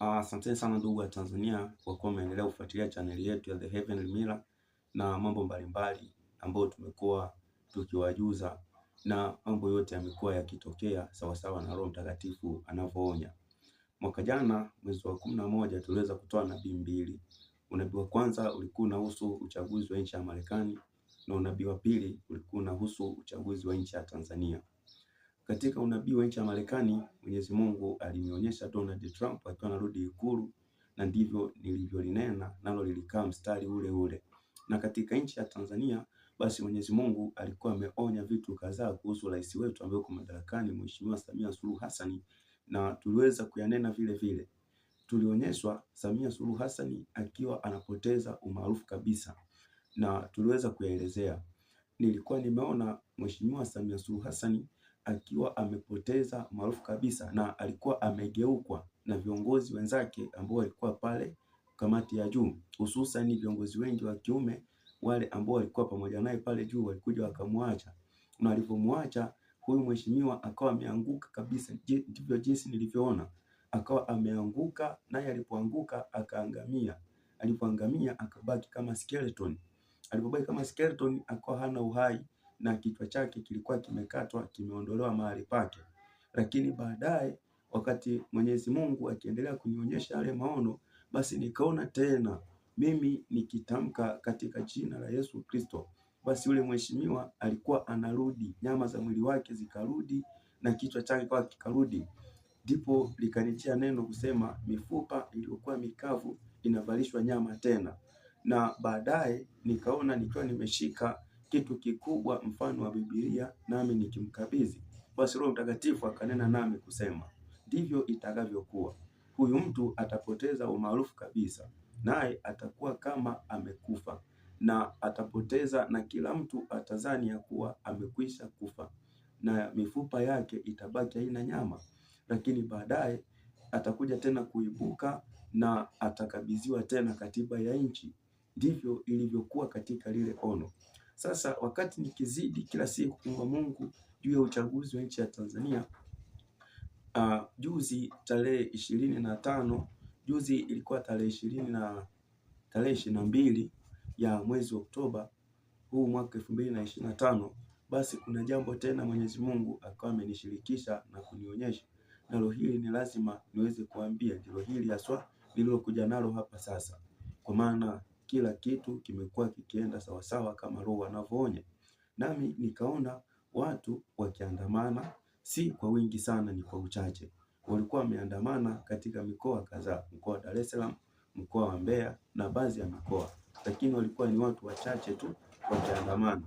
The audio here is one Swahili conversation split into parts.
Asante sana ndugu wa Tanzania kwa kuwa umeendelea kufuatilia chaneli yetu ya The Heavenly Miller na mambo mbalimbali ambayo tumekuwa tukiwajuza, na mambo yote yamekuwa yakitokea sawasawa na Roho Mtakatifu anavyoonya. Mwaka jana mwezi wa 11 tuliweza kutoa nabii mbili. Unabii wa kwanza ulikuwa unahusu uchaguzi wa nchi ya Marekani na unabii wa pili ulikuwa unahusu uchaguzi wa nchi ya Tanzania. Katika unabii wa nchi ya Marekani, Mwenyezi Mungu alinionyesha Donald Trump akiwa anarudi Ikulu, na ndivyo nilivyolinena nalo lilikaa mstari ule ule. Na katika nchi ya Tanzania, basi Mwenyezi Mungu alikuwa ameonya vitu kadhaa kuhusu rais wetu ambaye yuko madarakani, Mheshimiwa Samia Suluhu Hassan, na tuliweza kuyanena vile vile. Tulionyeshwa Samia Suluhu Hassan akiwa anapoteza umaarufu kabisa, na tuliweza kuyaelezea. Nilikuwa nimeona Mheshimiwa Samia Suluhu Hassan akiwa amepoteza maarufu kabisa, na alikuwa amegeukwa na viongozi wenzake ambao walikuwa pale kamati ya juu, hususan viongozi wengi wa kiume wale ambao walikuwa pamoja naye pale juu walikuja wakamwacha, na walipomwacha huyu mheshimiwa akawa ameanguka kabisa. Ndivyo jinsi nilivyoona, akawa ameanguka, naye alipoanguka akaangamia. Alipoangamia akabaki kama skeleton. Alipobaki kama skeleton akawa hana uhai, na kichwa chake kilikuwa kimekatwa, kimeondolewa mahali pake. Lakini baadaye wakati Mwenyezi Mungu akiendelea kunionyesha yale maono, basi nikaona tena mimi nikitamka katika jina la Yesu Kristo, basi yule mheshimiwa alikuwa anarudi, nyama za mwili wake zikarudi na kichwa chake kwa kikarudi. Ndipo likanijia neno kusema mifupa iliyokuwa mikavu inavalishwa nyama tena. Na baadaye nikaona nikiwa nimeshika kitu kikubwa mfano wa Biblia, nami nikimkabidhi, basi Roho Mtakatifu akanena nami kusema, ndivyo itakavyokuwa. Huyu mtu atapoteza umaarufu kabisa, naye atakuwa kama amekufa, na atapoteza, na kila mtu atazani ya kuwa amekwisha kufa, na mifupa yake itabaki haina nyama. Lakini baadaye atakuja tena kuibuka na atakabidhiwa tena katiba ya nchi. Ndivyo ilivyokuwa katika lile ono. Sasa wakati nikizidi kila siku kuomba Mungu juu ya uchaguzi wa nchi ya Tanzania, juzi tarehe 25, juzi ilikuwa tarehe 22 ya mwezi Oktoba huu mwaka 2025, basi kuna jambo tena Mwenyezi Mungu akawa amenishirikisha na kunionyesha. Nalo hili ni lazima niweze kuambia, ndilo hili haswa nililokuja nalo hapa sasa. Kwa maana kila kitu kimekuwa kikienda sawasawa kama Roho anavyoonya. Nami nikaona watu wakiandamana, si kwa wingi sana, ni kwa uchache. Walikuwa wameandamana katika mikoa kadhaa, mkoa wa Dar es Salaam, mkoa wa Mbeya na baadhi ya mikoa. Lakini walikuwa ni watu wachache tu wakiandamana.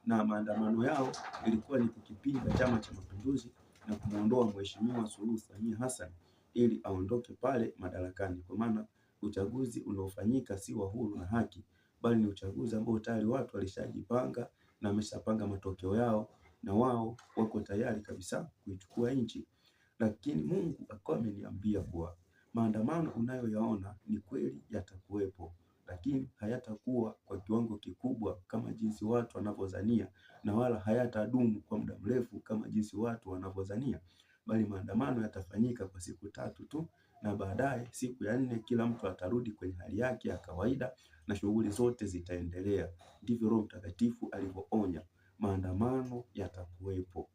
Na maandamano yao ilikuwa ni kukipinga Chama cha Mapinduzi na kumuondoa Mheshimiwa Suluhu Samia Hassan ili aondoke pale madarakani, kwa maana uchaguzi unaofanyika si wa huru na haki, bali ni uchaguzi ambao tayari watu walishajipanga na wameshapanga matokeo yao, na wao wako tayari kabisa kuichukua nchi. Lakini Mungu akawa ameniambia kuwa maandamano unayoyaona ni kweli yatakuwepo, lakini hayatakuwa kwa kiwango kikubwa kama jinsi watu wanavyodhania, na wala hayatadumu kwa muda mrefu kama jinsi watu wanavyodhania, bali maandamano yatafanyika kwa siku 3 tu, na baadaye siku ya 4 kila mtu atarudi kwenye hali yake ya kawaida na shughuli zote zitaendelea. Ndivyo Roho Mtakatifu alivyoonya, maandamano yatakuwepo,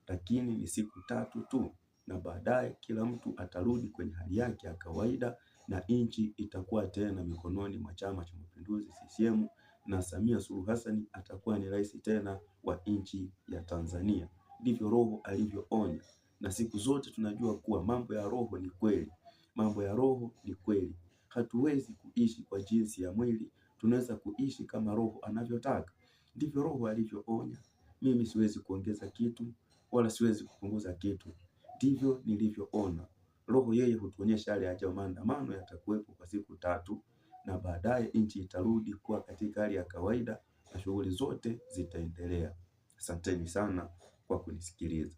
lakini ni siku 3 tu, na baadaye kila mtu atarudi kwenye hali yake ya kawaida na nchi itakuwa tena mikononi mwa Chama cha Mapinduzi CCM, na Samia Suluhu Hassan atakuwa ni rais tena wa nchi ya Tanzania. Ndivyo Roho alivyoonya, na siku zote tunajua kuwa mambo ya Roho ni kweli. Mambo ya Roho ni kweli. Hatuwezi kuishi kwa jinsi ya mwili, tunaweza kuishi kama Roho anavyotaka. Ndivyo Roho alivyoonya. Mimi siwezi kuongeza kitu wala siwezi kupunguza kitu. Ndivyo nilivyoona. Roho yeye hutuonyesha yale yajayo. Maandamano yatakuwepo kwa siku 3, na baadaye nchi itarudi kuwa katika hali ya kawaida na shughuli zote zitaendelea. Asanteni sana kwa kunisikiliza.